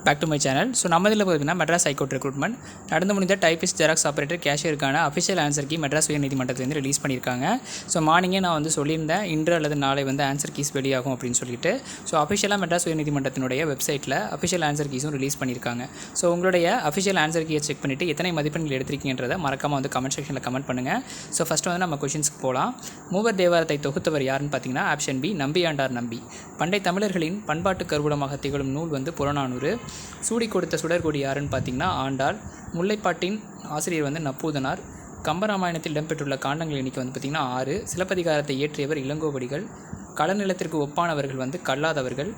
Back to my channel. So நம்ம இதில் பார்த்தீங்கன்னா மெட்ராஸ் ஹைகோர்ட் ரெக்ரூட்மெண்ட் நடந்து முடிந்த டைபிஸ்ட் ஜெராக்ஸ் ஆப்ரேட்டர் கேஷியருக்கான அஃபிஷியல் ஆன்சர் கீ மெட்ராஸ் உயர்நீதிமன்றத்தில் ரிலீஸ் பண்ணியிருக்காங்க. ஸோ மார்னிங்கே நான் சொல்லியிருந்தேன் இன்று அல்லது நாளை ஆன்சர் கீஸ் வெளியாகும் அப்படின்னு சொல்லிட்டு. ஸோ அஃபிஷியலாக மெட்ராஸ் உயர்நீதிமன்றத்தினுடைய வெப்சைட்டில் அஃபிஷியல் ஆன்சர் கீஸும் ரிலீஸ் பண்ணியிருக்காங்க. ஸோ உங்களுடைய அஃபிஷியல் ஆன்சர் கீயை செக் பண்ணிவிட்டு எத்தனை மதிப்பெண்கள் எடுத்திருக்கீங்கன்றதை மறக்காமல் கமெண்ட் செக்ஷனில் கமெண்ட் பண்ணுங்கள். ஸோ ஃபஸ்ட்டு நம்ம கொஷின்ஸ்க்கு போகலாம். மூவர் தேவாரத்தை தொகுத்தவர் யாருன்னு பார்த்தீங்கன்னா ஆப்ஷன் பி நம்பியாண்டார் நம்பி. பண்டை தமிழர்களின் பண்பாட்டு கருவூலமாக திகழும் நூல் புறநானூறு. சூடி கொடுத்த சுடர்கொடி யாருன்னு பார்த்தீங்கன்னா ஆண்டாள். முல்லைப்பாட்டின் ஆசிரியர் நப்பூதனார். கம்பராமாயணத்தில் இடம்பெற்றுள்ள காண்டங்கள் எண்ணிக்கை பார்த்திங்கன்னா 6. சிலப்பதிகாரத்தை இயற்றியவர் இளங்கோவடிகள். களநிலத்திற்கு ஒப்பானவர்கள் கல்லாதவர்கள்.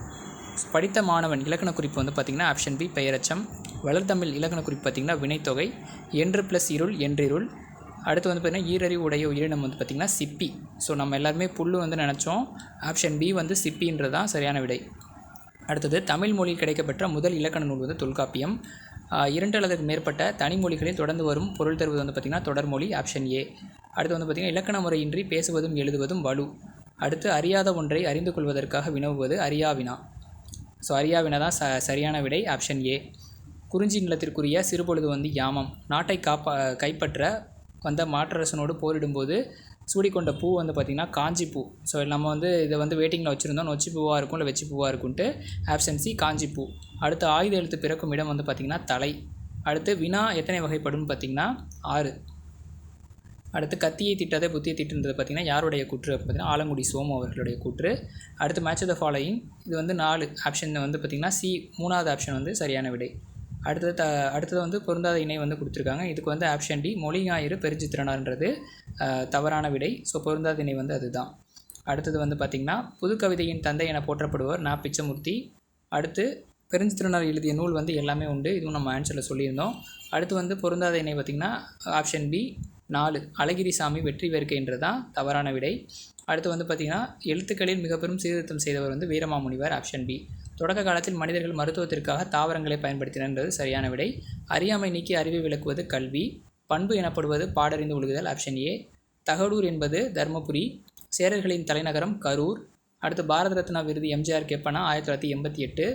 படித்த மாணவன் இலக்கண குறிப்பு பார்த்திங்கன்னா ஆப்ஷன் பி பெயரச்சம். வளர்தமிழ் இலக்கண குறிப்பு பார்த்திங்கன்னா வினைத்தொகை. என்று ப்ளஸ் இருள் என்றிருள். அடுத்து பார்த்திங்கன்னா ஈரறிவு உடைய உயிரினம் பார்த்திங்கன்னா சிப்பி. ஸோ நம்ம எல்லாருமே புல்லு நினச்சோம். ஆப்ஷன் பி சிப்பின்றது தான் சரியான விடை. அடுத்தது தமிழ் மொழியில் கிடைக்கப்பெற்ற முதல் இலக்கண நூல் தொல்காப்பியம். 2 அல்லது மேற்பட்ட தனிமொழிகளில் தொடர்ந்து வரும் பொருள் தருவது பார்த்திங்கன்னா தொடர்மொழி. Option A. அடுத்து பார்த்திங்கன்னா இலக்கண முறையின்றி பேசுவதும் எழுதுவதும் வலு. அடுத்து அறியாத ஒன்றை அறிந்து கொள்வதற்காக வினவுவது அறியாவினா. ஸோ அறியாவினா தான் சரியான விடை. Option A. குறிஞ்சி நிலத்திற்குரிய சிறுபொழுது யாமம். நாட்டை கைப்பற்ற வந்த மாற்றரசனோடு போரிடும்போது சூடிக்கொண்ட பூ பார்த்திங்கன்னா காஞ்சி பூ. ஸோ நம்ம இதை வெயிட்டிங்கில் வச்சுருந்தோம். நொச்சி பூவாக இருக்கும் இல்லை வெச்சி பூவாக இருக்கும்ட்டு. ஆப்ஷன் சி காஞ்சி பூ. அடுத்து ஆயுத எழுத்து பிறக்கும் இடம் பார்த்திங்கன்னா தலை. அடுத்து வினா எத்தனை வகைப்படும் பார்த்திங்கன்னா 6. அடுத்து கத்தியை திட்டாதே புத்தியை திட்டுன்றது பார்த்திங்கன்னா யாருடைய கூற்று பார்த்திங்கன்னா ஆலங்குடி சோமு அவர்களுடைய கூற்று. அடுத்து மேட்ச் த ஃபாலோயிங் இது 4. ஆப்ஷன் பார்த்திங்கன்னா சி 3வது ஆப்ஷன் சரியான விடை. அடுத்தது பொருந்தாத இணை கொடுத்துருக்காங்க. இதுக்கு ஆப்ஷன் டி மொழி ஞாயிறு பெருஞ்சித்திரனார்ன்றது தவறான விடை. ஸோ பொருந்தாத இணை அதுதான். அடுத்தது பார்த்திங்கன்னா புதுக்கவிதையின் தந்தை என போற்றப்படுவர் நா பிச்சமூர்த்தி. அடுத்து பெருஞ்சித்திரனார் எழுதிய நூல் எல்லாமே உண்டு. இதுவும் நம்ம ஆன்சரில் சொல்லியிருந்தோம். அடுத்து பொருந்தாத இணை பார்த்திங்கன்னா ஆப்ஷன் பி 4 அழகிரிசாமி வெற்றி வேர்க்கைன்றது தான் தவறான விடை. அடுத்து பார்த்திங்கன்னா எழுத்துக்களில் மிக பெரும் சீர்திருத்தம் செய்தவர் வீரமாமுனிவர். Option B. தொடக்க காலத்தில் மனிதர்கள் மருத்துவத்திற்காக தாவரங்களை பயன்படுத்தினது சரியான விடை. அறியாமை நீக்கி அறிவை விளக்குவது கல்வி. பண்பு எனப்படுவது பாடறிந்து ஒழுகுதல். Option A. தகடூர் என்பது தருமபுரி. சேரர்களின் தலைநகரம் கரூர். அடுத்து பாரத ரத்னா விருது எம்ஜிஆர் கேப்பனா 1988.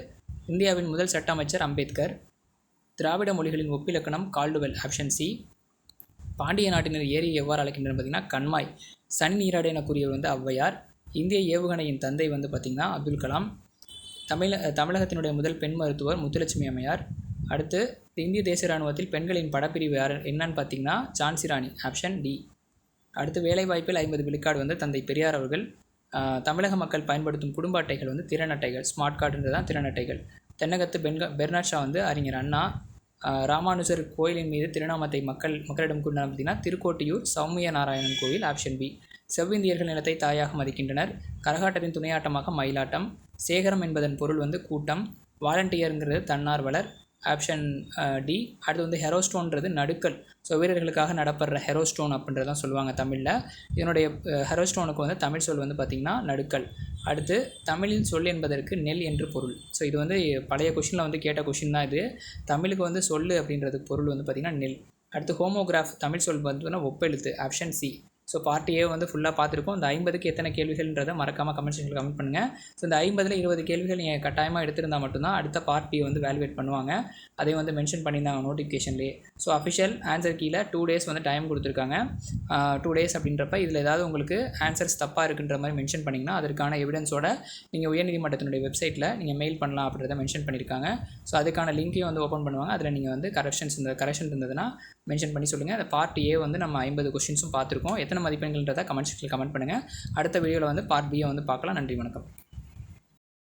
இந்தியாவின் முதல் சட்ட அமைச்சர் அம்பேத்கர். திராவிட மொழிகளின் ஒப்பிலக்கணம் கால்டுவெல். Option C. பாண்டிய நாட்டினர் ஏரியை எவ்வாறு அழைக்கின்றனர் பார்த்திங்கன்னா கண்மாய். சனி நீராடு என கூறியவர் ஔவையார். இந்திய ஏவுகணையின் தந்தை பார்த்திங்கன்னா அப்துல் கலாம். தமிழகத்தினுடைய முதல் பெண் மருத்துவர் முத்துலட்சுமி அம்மையார். அடுத்து இந்திய தேசிய இராணுவத்தில் பெண்களின் படப்பிரிவு யார் என்னன்னு பார்த்திங்கன்னா ஜான்சி ராணி. Option D. அடுத்து வேலைவாய்ப்பில் 50 விழுக்காடு தந்தை பெரியார் அவர்கள். தமிழக மக்கள் பயன்படுத்தும் குடும்ப அட்டைகள் திறன் அட்டைகள். ஸ்மார்ட் கார்டுன்றது தான் திறன் அட்டைகள். தென்னகத்து பெர்னாட் ஷா அறிஞர் அண்ணா. ராமானுஜர் கோயிலின் மீது திருநாமத்தை மக்களிடம் கூறினார் பார்த்திங்கன்னா திருக்கோட்டியூர் சௌமிய நாராயணன் கோவில். Option B. செவ்விந்தியர்கள் நிலத்தை தாயாக மதிக்கின்றனர். கரகாட்டத்தின் துணையாட்டமாக மயிலாட்டம். சேகரம் என்பதன் பொருள் கூட்டம். வாலண்டியருங்கிறது தன்னார்வலர். Option D. அடுத்து ஹெரோஸ்டோன்றது நடுக்கல். ஸோ வீரர்களுக்காக நடப்படுற ஹெரோஸ்டோன் அப்படின்றதான் சொல்லுவாங்க தமிழில். இதனுடைய ஹெரோஸ்டோனுக்கு தமிழ் சொல் பார்த்திங்கன்னா நடுக்கல். அடுத்து தமிழில் சொல் என்பதற்கு நெல் என்று பொருள். ஸோ இது பழைய கொஷினில் கேட்ட கொஷின் தான் இது. தமிழுக்கு சொல் அப்படின்றதுக்கு பொருள் பார்த்திங்கன்னா நெல். அடுத்து ஹோமோகிராஃப் தமிழ் சொல் ஒப்பெழுத்து. Option C. ஸோ பார்ட்டியே ஃபுல்லாக பார்த்துருக்கோம். இந்த 50க்கு எத்தனை கேள்விகள்ன்றதை மறக்காமல் கமெண்ட் செக்ஷனில் கமெண்ட் பண்ணுங்கள். ஸோ இந்த 50ல் 20 கேள்விகள் நீங்கள் கட்டாயமாக எடுத்திருந்தால் மட்டும்தான் அடுத்த பார்ட்டியை வேல்யூவேட் பண்ணுவாங்க. அதையும் மென்ஷன் பண்ணியிருந்தாங்க நோட்டிஃபிகேஷன்லேயே. ஸோ அஃபிஷியல் ஆன்சர் கீழே 2 days டைம் கொடுத்துருக்காங்க. 2 days அப்படின்றப்ப இதில் ஏதாவது உங்களுக்கு ஆன்சர்ஸ் தப்பாக இருக்குன்ற மாதிரி மென்ஷன் பண்ணிங்கன்னா அதற்கான எவிடன்ஸோட நீங்கள் உயர்நீதிமன்றத்தினுடைய வெப்சைட்டில் நீங்கள் மெயில் பண்ணலாம் அப்படின்றத மென்ஷன் பண்ணியிருக்காங்க. ஸோ அதுக்கான லிங்க்கையும் ஓப்பன் பண்ணுவாங்க. அதில் நீங்கள் கரெக்ஷன் இருந்ததுன்னா மென்ஷன் பண்ணி சொல்லுங்கள். அந்த பார்ட் ஏ நம்ம 50 கொஷின்ஸும் பார்த்துருக்கோம். எத்தனை மதிப்பெண்கள்ன்றதை கமெண்ட் செக்ஷனில் கமெண்ட் பண்ணுங்கள். அடுத்த வீடியோவில் பார்ட் பியை பார்க்கலாம். நன்றி, வணக்கம்.